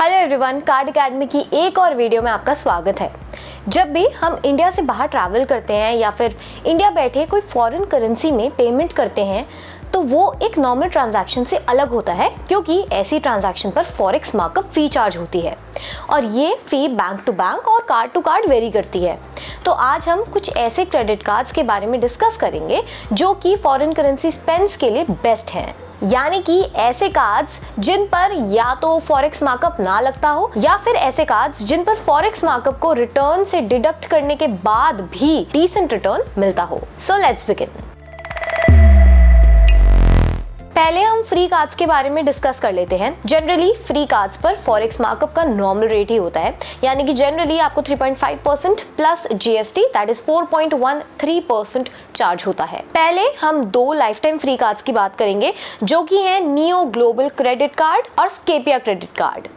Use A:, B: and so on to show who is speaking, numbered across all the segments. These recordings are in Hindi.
A: हेलो एवरीवन, कार्ड अकेडमी की एक और वीडियो में आपका स्वागत है। जब भी हम इंडिया से बाहर ट्रैवल करते हैं या फिर इंडिया बैठे कोई फॉरेन करेंसी में पेमेंट करते हैं तो वो एक नॉर्मल ट्रांजैक्शन से अलग होता है, क्योंकि ऐसी ट्रांजैक्शन पर फॉरेक्स मार्कअप फी चार्ज होती है और ये फी बैंक टू बैंक और कार्ड टू कार्ड वेरी करती है। तो आज हम कुछ ऐसे क्रेडिट कार्ड्स के बारे में डिस्कस करेंगे जो कि फॉरेन करेंसी स्पेंड्स के लिए बेस्ट हैं, यानी कि ऐसे कार्ड्स जिन पर या तो फॉरेक्स मार्कअप ना लगता हो या फिर ऐसे कार्ड्स जिन पर फॉरेक्स मार्कअप को रिटर्न से डिडक्ट करने के बाद भी डिसेंट रिटर्न मिलता हो। So let's begin. पहले हम फ्री कार्ड्स के बारे में डिस्कस कर लेते हैं। जनरली फ्री कार्ड्स पर फॉरेक्स मार्कअप का नॉर्मल रेट ही होता है, यानी कि जनरली आपको 3.5% plus GST that is 4.13% charge होता है। पहले हम दो लाइफ टाइम फ्री कार्ड्स की बात करेंगे जो कि हैं नियो ग्लोबल क्रेडिट कार्ड और स्केपिया क्रेडिट कार्ड,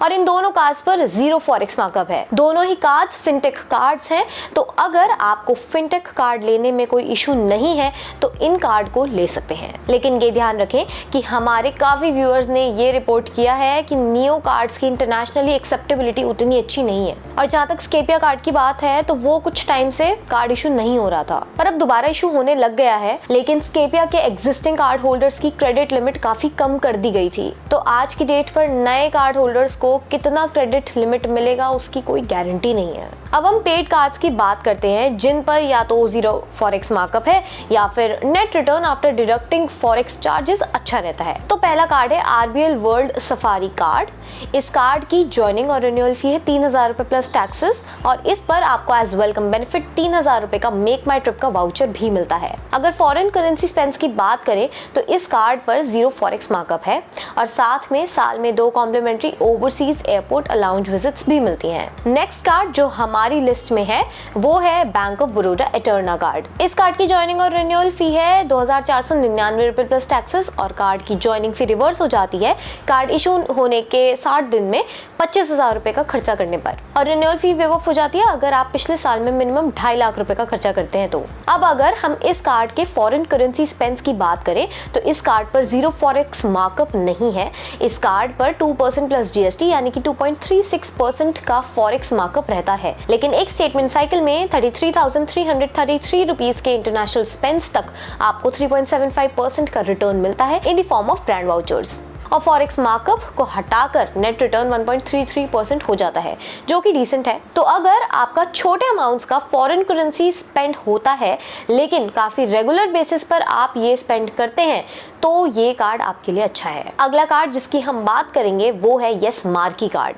A: और इन दोनों कार्ड्स पर जीरो फॉरेक्स मार्कअप है। दोनों ही कार्ड्स फिनटेक कार्ड्स हैं, तो अगर आपको फिनटेक कार्ड लेने में कोई इशू नहीं है तो इन कार्ड को ले सकते हैं। लेकिन ये ध्यान रखें कि हमारे काफ़ी व्यूअर्स ने ये रिपोर्ट किया है कि नियो कार्ड्स की इंटरनेशनली एक्सेप्टेबिलिटी उतनी अच्छी नहीं है, और जहाँ तक स्केपिया कार्ड की बात है तो वो कुछ टाइम से कार्ड इशू नहीं हो रहा था, पर अब दोबारा इशू होने लग गया है। लेकिन स्केपिया के एग्जिस्टिंग कार्ड होल्डर्स की क्रेडिट लिमिट काफ़ी कम कर दी गई थी, तो आज की डेट पर नए कार्ड होल्डर्स को कितना क्रेडिट लिमिट मिलेगा उसकी कोई गारंटी नहीं है। अब हम पेड कार्ड्स की बात करते हैं जिन पर या तो जीरो फॉरेक्स मार्कअप है या फिर net return after deducting forex charges अच्छा रहता है। तो पहला कार्ड है आरबीएल वर्ल्ड सफारी कार्ड। इस कार्ड की ज्वाइनिंग और रिन्यूअल फी है 3000 रुपए प्लस टैक्सेस, और इस पर आपको एज वेलकम बेनिफिट 3000 रुपए का मेक माई ट्रिप का वाउचर भी मिलता है। अगर फॉरेन करेंसी स्पेंड्स की बात करें तो इस कार्ड पर जीरो फॉरेक्स मार्कअप है और साथ में साल में 2 कॉम्प्लीमेंट्री ओवरसीज एयरपोर्ट अलाउंज विजिट्स भी मिलती हैं। नेक्स्ट कार्ड जो हमारी लिस्ट में है वो है bank of Baroda Eterna card. इस कार्ड की ज्वाइनिंग और रिन्यूअल फी है 2499 रुपए प्लस टैक्सेस, और कार्ड की ज्वाइनिंग फी रिवर्स हो जाती है कार्ड इशू होने के 60 दिन में 25,000 रुपए का खर्चा करने पर, और रिन्यूअल फी वेव ऑफ हो जाती है अगर आप पिछले साल में मिनिमम 2.5 लाख रुपए का खर्चा करते हैं तो। अब अगर हम इस कार्ड के फॉरेन करेंसी स्पेंड्स की बात करें तो इस कार्ड पर जीरो फॉरेक्स मार्कअप नहीं है। इस कार्ड पर 2% प्लस जीएसटी यानी कि 2.36% का फॉरेक्स मार्कअप रहता है, लेकिन एक स्टेटमेंट साइकिल में 33,333 रुपीस के इंटरनेशनल स्पेंड्स तक आपको 3.75% का रिटर्न मिलता है in the form of brand vouchers, और फॉरेक्स मार्कअप को हटाकर नेट रिटर्न 1.33% हो जाता है, जो कि डिसेंट है। तो अगर आपका छोटे अमाउंट्स का फॉरेन करेंसी स्पेंड होता है लेकिन काफी रेगुलर बेसिस पर आप ये स्पेंड करते हैं तो ये कार्ड आपके लिए अच्छा है। अगला कार्ड जिसकी हम बात करेंगे वो है यस मार्की कार्ड।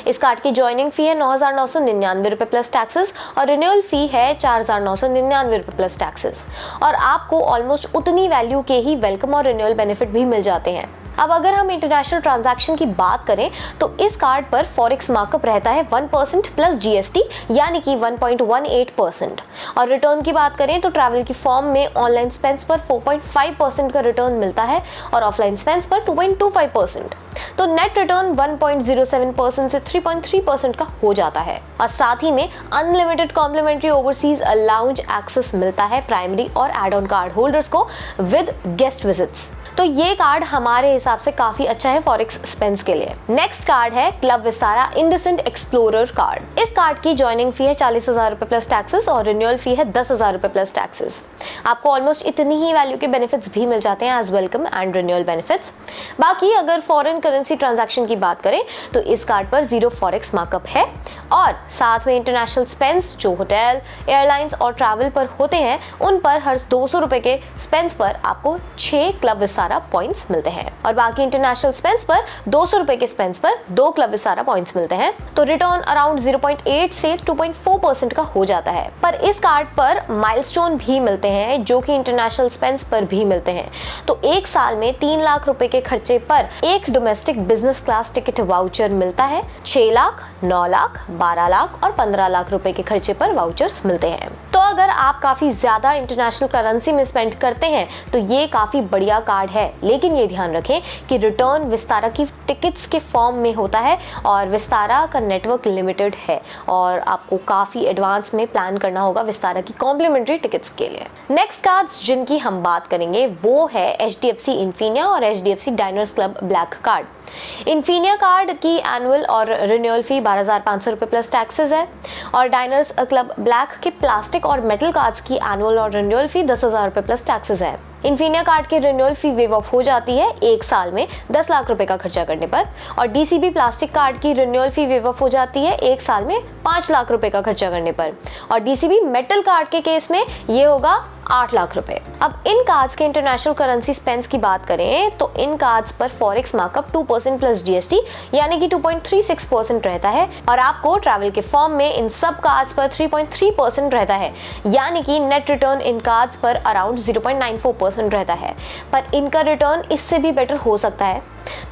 A: इस कार्ड की ज्वाइनिंग फी है 9,999 रुपए प्लस टैक्सेस और रिन्यूअल फी है 4,999 रुपए प्लस टैक्सेस, और आपको ऑलमोस्ट उतनी वैल्यू के ही वेलकम और रिन्यूअल बेनिफिट भी मिल जाते हैं। अब अगर हम इंटरनेशनल ट्रांजैक्शन की बात करें तो इस कार्ड पर फॉरेक्स मार्कअप रहता है 1% प्लस जीएसटी यानी कि 1.18%, और रिटर्न की बात करें तो ट्रैवल की फॉर्म में ऑनलाइन स्पेंड्स पर 4.5% का रिटर्न मिलता है और ऑफलाइन स्पेंड्स पर 2.25%। तो नेट रिटर्न 1.07% से 3.3% का हो जाता है, और साथ ही में अनलिमिटेड कॉम्प्लीमेंट्री ओवरसीज अलाउंज एक्सेस मिलता है प्राइमरी और एड ऑन कार्ड होल्डर्स को विद गेस्ट विजिट्स। तो ये कार्ड हमारे हिसाब से काफी अच्छा है फॉरेक्स स्पेंड्स के लिए। नेक्स्ट कार्ड है क्लब विस्तारा इंडसेंट एक्सप्लोरर कार्ड। इस कार्ड की ज्वाइनिंग फी है 40,000 रुपए प्लस टैक्सेस और रिन्यूअल फी है 10,000 रुपए प्लस टैक्सेस। आपको ऑलमोस्ट इतनी ही वैल्यू के बेनिफिट्स भी मिल जाते हैं as welcome and renewal benefits. बाकी अगर फॉरेन करेंसी ट्रांजैक्शन की बात करें तो इस कार्ड पर जीरो फॉरेक्स मार्कअप है, और साथ में इंटरनेशनल स्पेंड्स जो होटल, एयरलाइंस और ट्रैवल पर होते हैं उन पर हर 200 रुपए के स्पेंड्स पर आपको 6 क्लब विस्तारा पॉइंट्स मिलते हैं, और बाकी इंटरनेशनल स्पेंड्स पर 200 रुपए के स्पेंड्स पर 2 क्लब विस्तारा पॉइंट्स मिलते हैं। तो रिटर्न अराउंड 0.8 से 2.4% का हो जाता है। पर इस कार्ड पर माइलस्टोन भी मिलते हैं जो कि इंटरनेशनल स्पेंड्स पर भी मिलते हैं। तो एक साल में 3 लाख रुपए के खर्चे पर एक domestic business class ticket voucher मिलता है। 6 लाख, 9 लाख, 12 लाख और 15 लाख रुपए के खर्चे पर वाउचर्स मिलते हैं। तो अगर आप काफी ज्यादा इंटरनेशनल करेंसी में स्पेंड करते हैं तो ये काफी बढ़िया कार्ड है, लेकिन ये ध्यान रखें कि रिटर्न विस्तारा की टिकट्स के फॉर्म में होता है और विस्तारा का नेटवर्क लिमिटेड है और आपको काफ़ी एडवांस में प्लान करना होगा विस्तारा की कॉम्प्लीमेंट्री टिकट्स के लिए। नेक्स्ट कार्ड्स जिनकी हम बात करेंगे वो है HDFC इन्फिनिया और HDFC diners club black card. Infinia card की एनुअल और रिन्यूअल फी 12,500 रुपये प्लस टैक्सेस है और डाइनर्स क्लब ब्लैक के प्लास्टिक और मेटल कार्ड्स की एनुअल और रिन्यूअल फी 10,000 रुपये प्लस टैक्सेस है। इन्फिनिया कार्ड की रिन्यूअल फी वेव ऑफ हो जाती है 1 साल में 10 लाख रुपए का खर्चा करने पर और DCB प्लास्टिक कार्ड की रिन्यूअल फी वेव ऑफ हो जाती है 1 साल में 5 लाख रुपए का खर्चा करने पर और DCB मेटल कार्ड के केस में ये होगा 8 लाख रुपए। अब इन कार्ड्स के इंटरनेशनल करेंसी स्पेंड्स की बात करें तो इन कार्ड्स पर फॉरेक्स मार्कअप 2% प्लस GST यानी कि 2.36% रहता है और आपको ट्रैवल के फॉर्म में इन सब कार्ड्स पर 3.3% रहता है यानी कि नेट रिटर्न इन कार्ड्स पर अराउंड 0.94% रहता है, पर इनका रिटर्न इससे भी बेटर हो सकता है।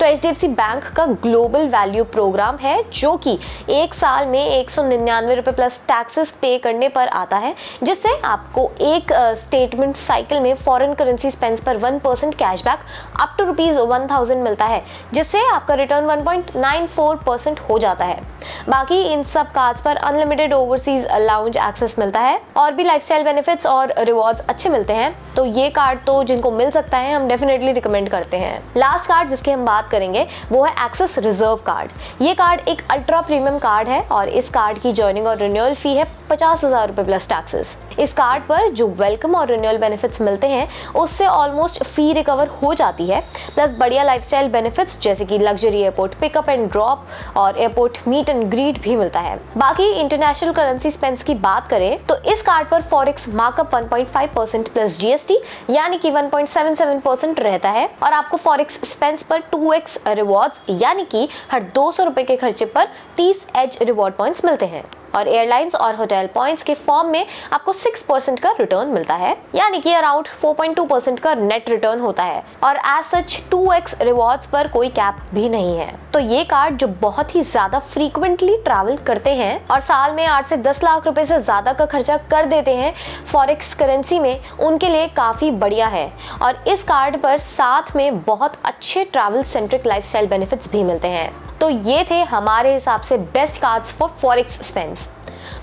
A: तो HDFC बैंक का ग्लोबल वैल्यू प्रोग्राम है जो कि 1 साल में 199 रुपये प्लस टैक्सेस पे करने पर आता है, जिससे आपको एक स्टेटमेंट साइकिल में फॉरेन करेंसी स्पेंड्स पर 1% कैशबैक अप टू ₹1000 मिलता है, जिससे आपका रिटर्न 1.94% हो जाता है। बाकी इन सब कार्ड्स पर अनलिमिटेड ओवरसीज लाउंज एक्सेस मिलता है और भी लाइफस्टाइल बेनिफिट्स और रिवॉर्ड्स अच्छे मिलते हैं, तो ये कार्ड तो जिनको मिल सकता है हम डेफिनेटली रिकमेंड करते हैं। लास्ट कार्ड जिसकी हम बात करेंगे वो है एक्सिस रिजर्व कार्ड। ये कार्ड एक अल्ट्रा प्रीमियम कार्ड है और इस कार्ड की जॉइनिंग और रिन्यूअल फी है 50,000 रुपये प्लस टैक्सेस। इस कार्ड पर जो वेलकम और रिन्यूअल बेनिफिट्स मिलते हैं उससे ऑलमोस्ट फी रिकवर हो जाती है, प्लस बढ़िया लाइफस्टाइल बेनिफिट्स जैसे कि luxury airport pickup and drop और एयरपोर्ट मीट एंड ग्रीट भी मिलता है। बाकी इंटरनेशनल करेंसी स्पेंड्स की बात करें तो इस कार्ड पर फॉरेक्स मार्कअप 1.5% प्लस GST यानी कि 1.77% रहता है और आपको फॉरेक्स स्पेंड्स पर 2x रिवॉर्ड्स यानी कि हर 200 रुपए के खर्चे पर 30 एज रिवॉर्ड पॉइंट्स मिलते हैं और एयरलाइंस और होटल पॉइंट्स के फॉर्म में आपको 6% का रिटर्न मिलता है यानी कि अराउंड 4.2% का नेट रिटर्न होता है और एज सच 2x रिवॉर्ड्स पर कोई कैप भी नहीं है। तो ये कार्ड जो बहुत ही ज्यादा फ्रीक्वेंटली ट्रैवल करते हैं और साल में 8 से 10 लाख रुपए से ज्यादा का खर्चा कर देते हैं फॉरेक्स करेंसी में, उनके लिए काफी बढ़िया है और इस कार्ड पर साथ में बहुत अच्छे ट्रैवल सेंट्रिक लाइफस्टाइल बेनिफिट्स भी मिलते हैं। तो ये थे हमारे हिसाब से best cards for forex spends.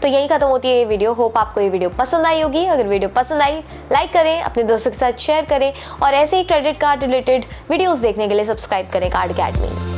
A: तो यही खत्म होती है ये वीडियो। होप आपको ये वीडियो पसंद आई होगी। अगर वीडियो पसंद आई लाइक करें, अपने दोस्तों के साथ शेयर करें और ऐसे ही क्रेडिट कार्ड रिलेटेड वीडियोस देखने के लिए सब्सक्राइब करें कार्ड अकेडमी।